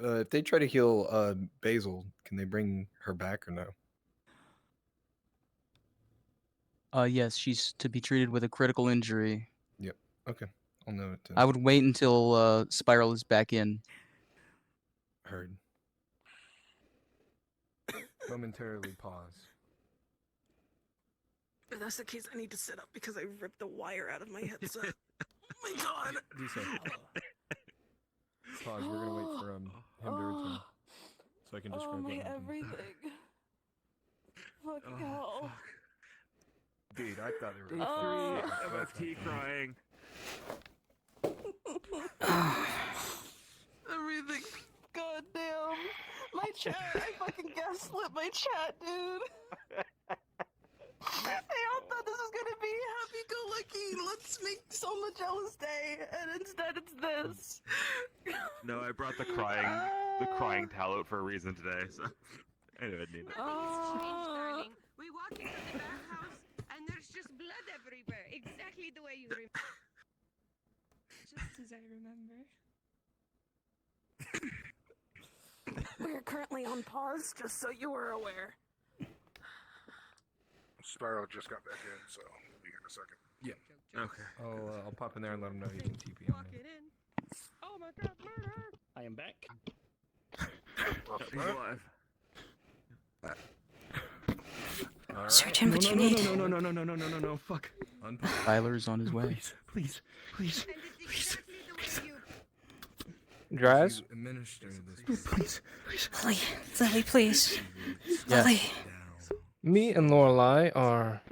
If they try to heal Basil, can they bring her back or no? Yes, she's to be treated with a critical injury. Yep. Okay. I'll know it. I would wait until Spiral is back in. Heard. Momentarily pause. If that's the case, I need to sit up because I ripped the wire out of my headset. Oh my god! Do so. Pause. We're gonna wait for him to return, so I can describe what happened. Everything. Fucking hell. Dude, I thought they were. Day 3 MFT crying. Everything. Goddamn. My chat. I fucking gaslit my chat, dude. They all thought this was gonna be happy-go-lucky. Let's make Soma jealous day, and instead it's this. No, I brought the crying towel out for a reason today, so I knew I'd need it. Darling. We walk into the bathhouse, and there's just blood everywhere, exactly the way you remember. Just as I remember. We are currently on pause, just so you are aware. Spiral just got back in, so we'll be here in a second. Yeah. Okay. I'll pop in there and let him know you can TP on me. Oh my god, murder! I am back. He's alive. Surgeon, what you need? No, fuck. Tyler's on his way. Please. Draz? Administer this. Please. Lily, please. Yeah. Lily. Me and Lorelai are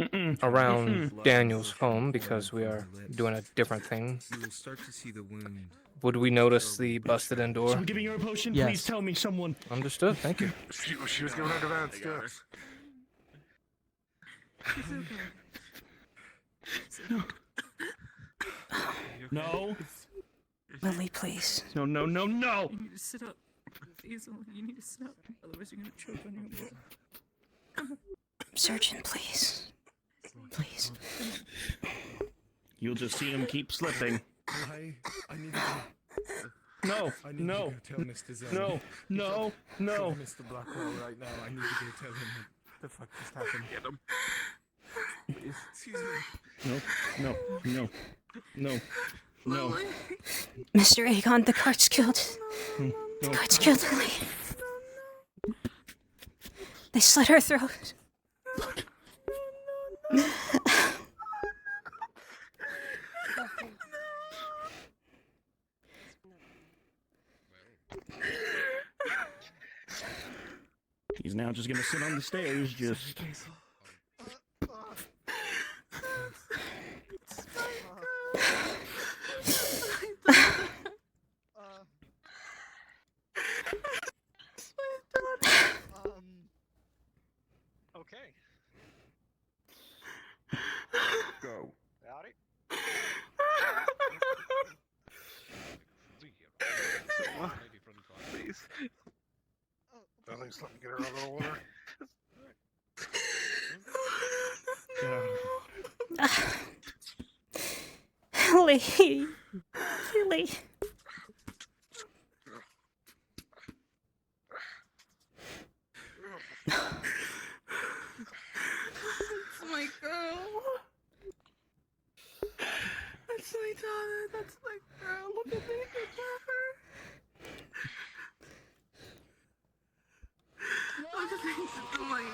around Daniel's home because we are doing a different thing. You will start to see the wound. Would we notice the busted-in door? I'm giving her a potion. Yes. Please tell me, someone. Understood. Thank you. She was giving her advance steps. No. Lily, please. No. You need to sit up. Basil, you need to sit up. Otherwise you're gonna choke on your blood. Surgeon, please. Please. You'll just see him keep slipping. I need to No. I need to go tell Mr. Zen. No. Mr. Blackwell right now. I need to go tell him what the fuck just happened. Get him. Please. Excuse me. No. Mr. Aegon, the guards killed. The guards killed Lily. They slit her throat. He's now just gonna sit on the stairs, just. Okay. Go. Howdy. Please. At least let me get her out of the water. Lee. Lee. That's my girl. That's my daughter. That's my girl. Look at me. Look at me. Oh my.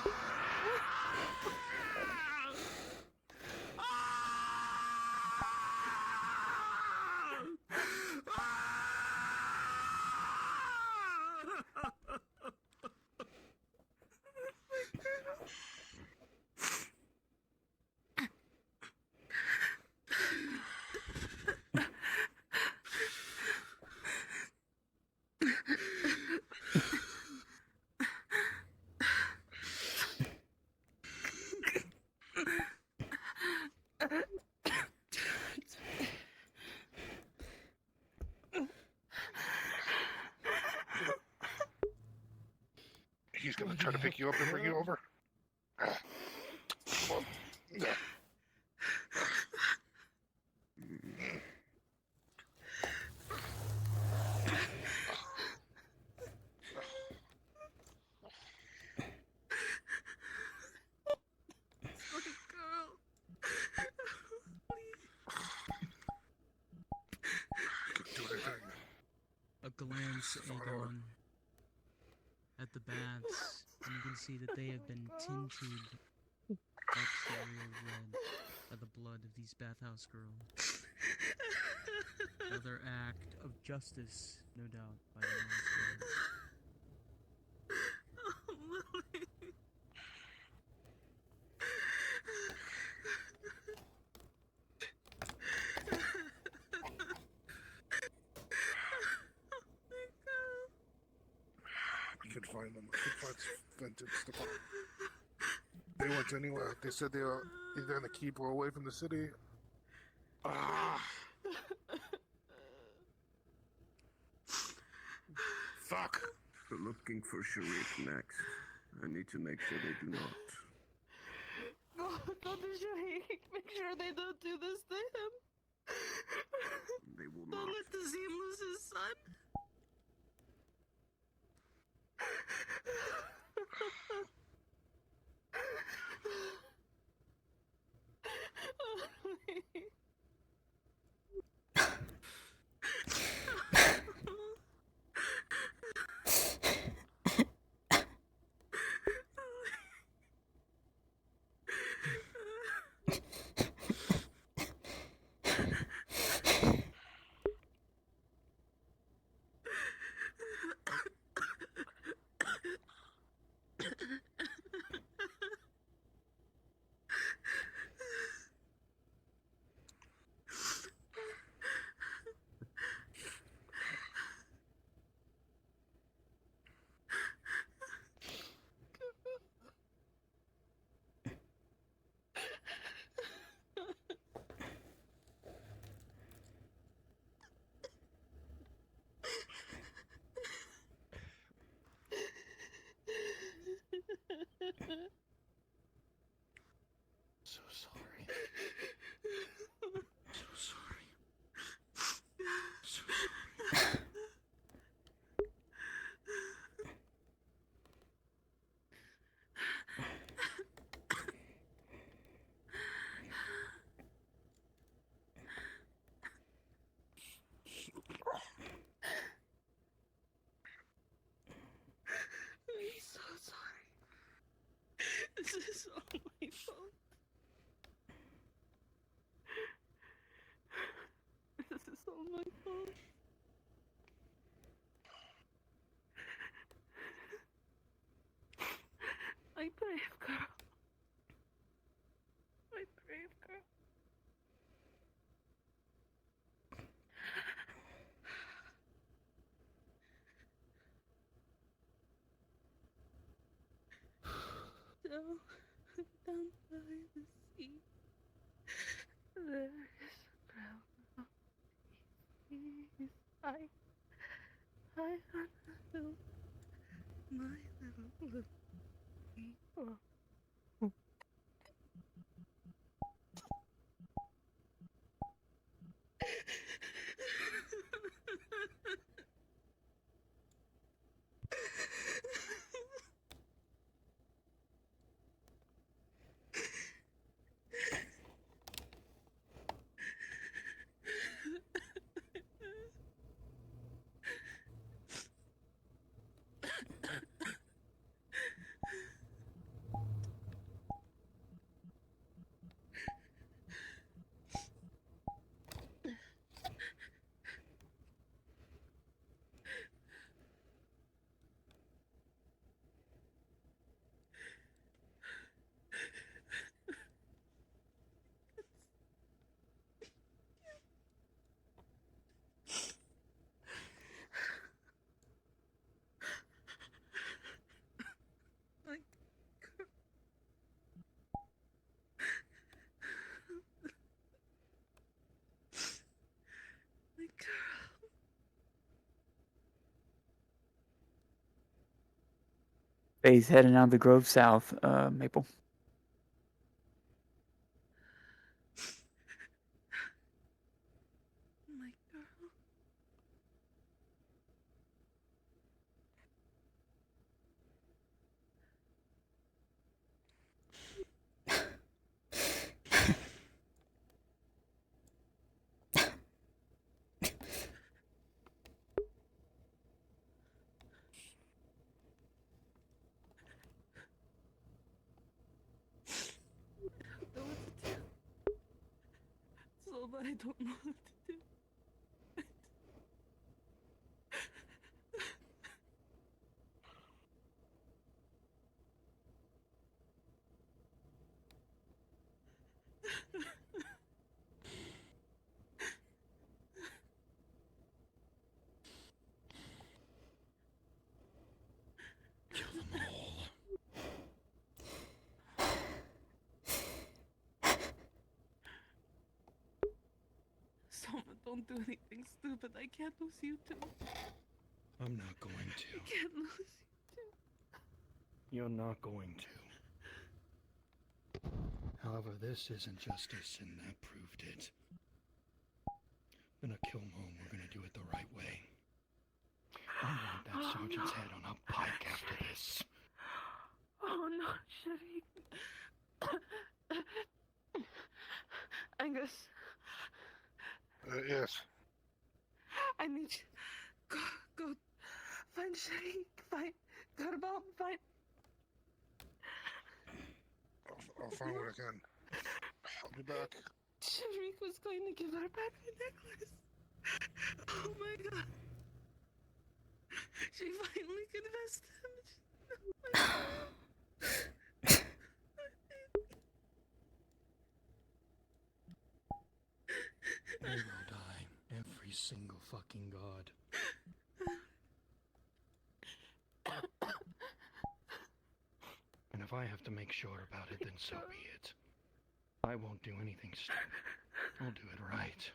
He's gonna try to pick you up and bring you over. Well, yeah. A glance, Aegon, at the baths, and you can see that they have been tinted arterial red by the blood of these bathhouse girls. Another act of justice, no doubt, by the monsters. I could find them. I could find vintage stuff. They went anywhere. They said they were either in the keep or away from the city. Ah. Fuck. They're looking for Sharik next. I need to make sure they do not. Go to Sharik. Make sure they don't do this to him. They will Don't not. let the Zim lose his son. down by the sea. There is a crown of peace. I unveil my little people. Faye's heading out of the Grove South, Maple. My girl. I don't know what to do. So bad I don't know what to do. Kill them all. Soma, don't do anything stupid. I can't lose you too. I'm not going I to. can't lose you too. You're not going to. However, this isn't justice, and that proved it. I'm gonna kill Mom. We're gonna do it the right way. I want that sergeant's head on a pike after this. Oh no, Sharik. Angus. Yes. I need you. Go. Find Sharik. Go to Bob. Find. I'll find what I can. I'll be back. Sharik was going to give her back the necklace. Oh my god. She finally confessed him. They will die. Every single fucking god. And if I have to make sure about it, then so be it. I won't do anything stupid. I'll do it right.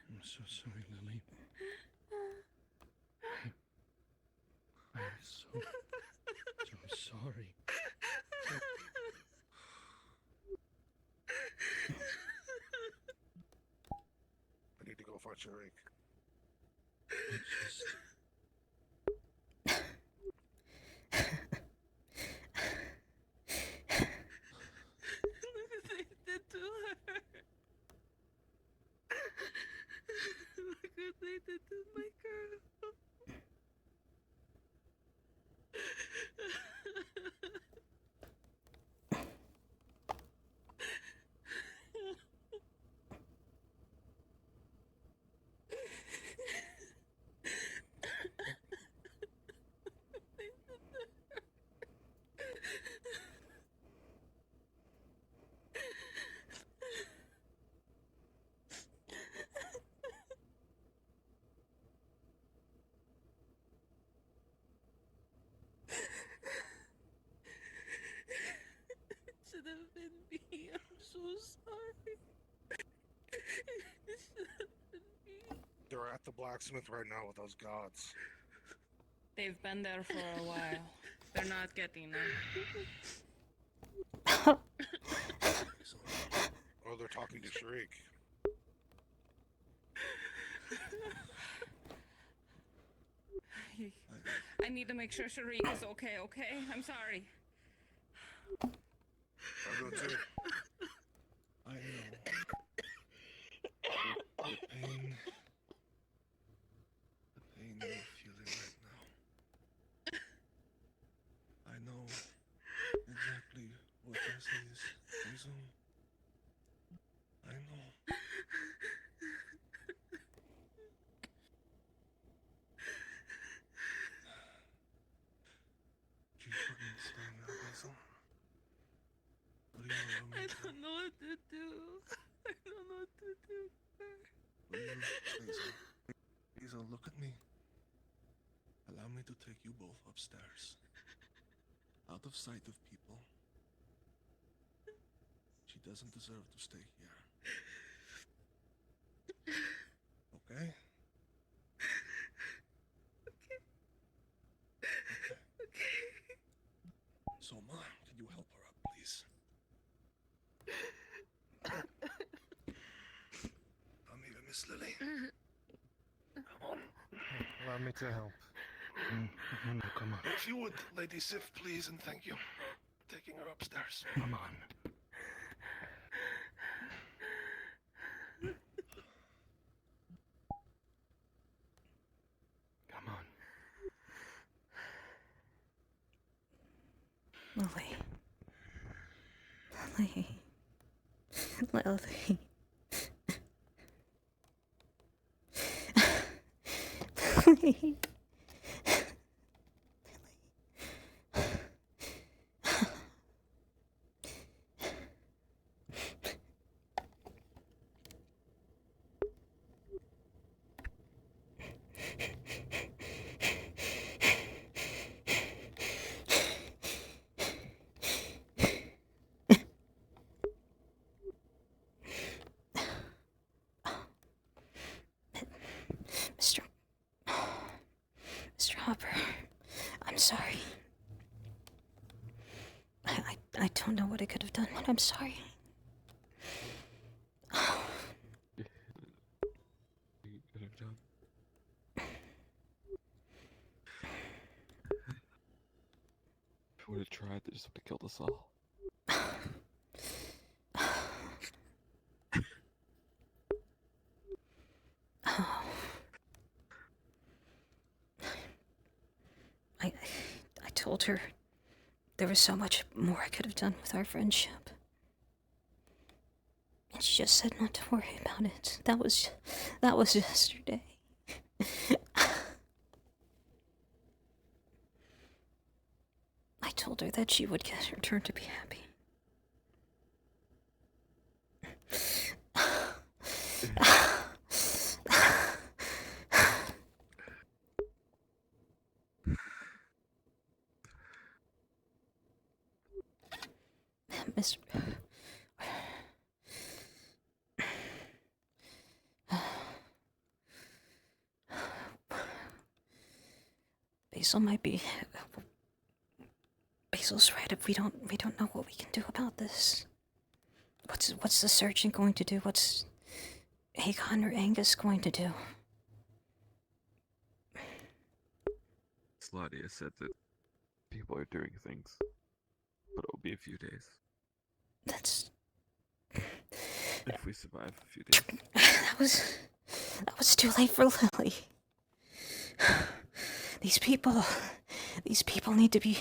I'm so sorry, Lily. I'm so sorry. I need to go find Sharik. Look what they did to her. Look what they did to my girl. blacksmith right now with those gods. They've been there for a while. They're not getting them. Or they're talking to Shriek. I need to make sure Sharik is okay, okay? I'm sorry. I do too. I know. The pain you're feeling right now. I know exactly what this is, Hazel. I know. Can you fucking stay now, Hazel? What do you want me I to do? don't know what to do. I don't know what to do. What do you, Hazel? Hazel, look at me. Allow me to take you both upstairs. Out of sight of people. She doesn't deserve to stay here. Okay? Okay. Soma, can you help her up, please? Come here, Miss Lily. Come on. Allow me to help. Come on. If you would, Lady Sif, please, and thank you for taking her upstairs. Come on. Come on. Lily. Lily. Lily. Lily. Mr. Hopper, I'm sorry. I don't know what I could have done, but I'm sorry. You could have done. If we would have tried, they just would have killed us all. I told her there was so much more I could have done with our friendship. And she just said not to worry about it. That was yesterday. I told her that she would get her turn to be happy. Mr. Basil might be. Basil's right. If we don't know what we can do about this. What's the surgeon going to do? What's Aegon or Angus going to do? Sladia said that people are doing things, but it'll be a few days. That's. If we survive a few days. That was too late for Lily. These people need to be